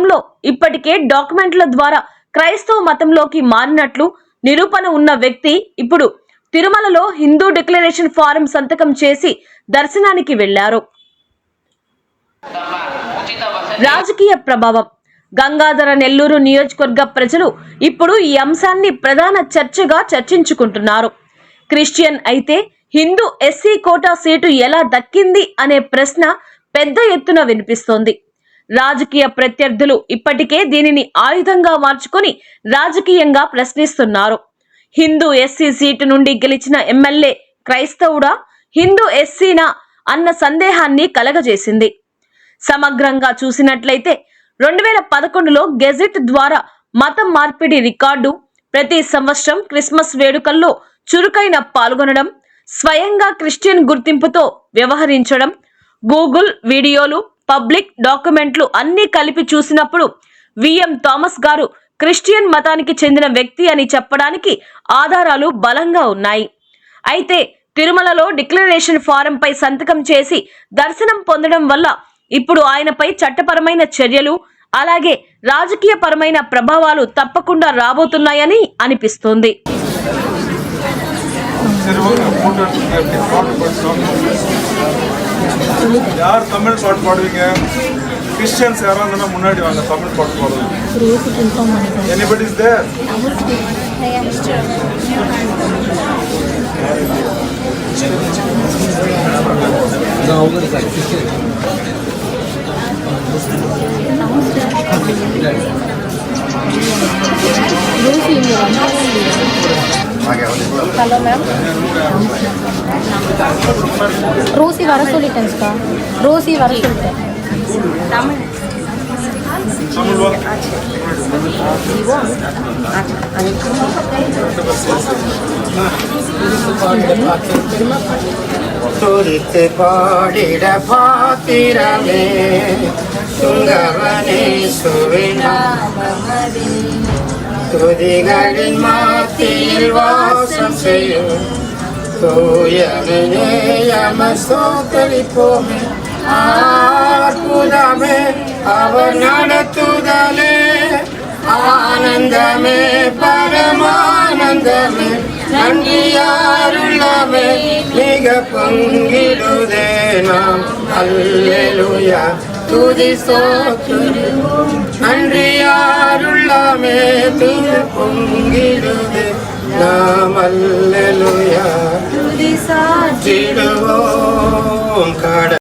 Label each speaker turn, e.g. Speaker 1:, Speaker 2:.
Speaker 1: గతంలో ఇప్పటికే డాక్యుమెంట్ల ద్వారా క్రైస్తవ మతంలోకి మారినట్లు నిరూపణ ఉన్న వ్యక్తి ఇప్పుడు తిరుమలలో హిందూ డిక్లరేషన్ ఫారం సంతకం చేసి దర్శనానికి వెళ్లారు. రాజకీయ ప్రభావం. గంగాధర నెల్లూరు నియోజకవర్గ ప్రజలు ఇప్పుడు ఈ అంశాన్ని ప్రధాన చర్చగా చర్చించుకుంటున్నారు. క్రిస్టియన్ అయితే హిందూ ఎస్సీ కోటా సీటు ఎలా దక్కింది అనే ప్రశ్న పెద్ద ఎత్తున వినిపిస్తోంది. రాజకీయ ప్రత్యర్థులు ఇప్పటికే దీనిని ఆయుధంగా మార్చుకొని రాజకీయంగా ప్రశ్నిస్తున్నారు. హిందూ ఎస్సీ సీటు నుండి గెలిచిన ఎమ్మెల్యే క్రైస్తవుడా, హిందూ ఎస్సీనా అన్న సందేహాన్ని కలగజేసింది. సమగ్రంగా చూసినట్లయితే 2011లో గెజెట్ ద్వారా మతం మార్పిడి రికార్డు, ప్రతి సంవత్సరం క్రిస్మస్ వేడుకల్లో చురుకైన పాల్గొనడం, స్వయంగా క్రిస్టియన్ గుర్తింపుతో వ్యవహరించడం, గూగుల్ వీడియోలు, పబ్లిక్ డాక్యుమెంట్లు అన్నీ కలిపి చూసినప్పుడు విఎం థామస్ గారు క్రిస్టియన్ మతానికి చెందిన వ్యక్తి అని చెప్పడానికి ఆధారాలు బలంగా ఉన్నాయి. అయితే తిరుమలలో డిక్లరేషన్ ఫారంపై సంతకం చేసి దర్శనం పొందడం వల్ల ఇప్పుడు ఆయనపై చట్టపరమైన చర్యలు, అలాగే రాజకీయపరమైన ప్రభావాలు తప్పకుండా రాబోతున్నాయని అనిపిస్తోంది.
Speaker 2: யார் தமிழ் பாட்டு பாடுவீங்க? கிறிஸ்டியன்ஸ் யாரா இருந்தா முன்னாடி வாங்க, தமிழ் பாட்டு பாடுவோம். Anybody is there?
Speaker 3: Hello ma'am, Rosie வர சொல்லிட்டேன்க்கா. ரோசி வர சொல்லிட்டேன்.
Speaker 4: துதித்து பாடிட பாத்திரமே துங்கவனே சுவிநாமமதி துதிகளின் மாத்தியில் வாசம் செய்யும் தூயவனே யமஸ்தோத்தரிப்போமே. அற்புதமே அவர் நடத்துதலே, ஆனந்தமே பரமானந்தமே, நன்றியாருள்ளமே மிக பொங்கிடுதே நாம். அல்லேலூயா துதி ஸ்தோத்திரம், நன்றியாருள்ளமே மிக பொங்கிடுதே நாம். அல்லேலூயா துதி சாற்றிடுவோம்.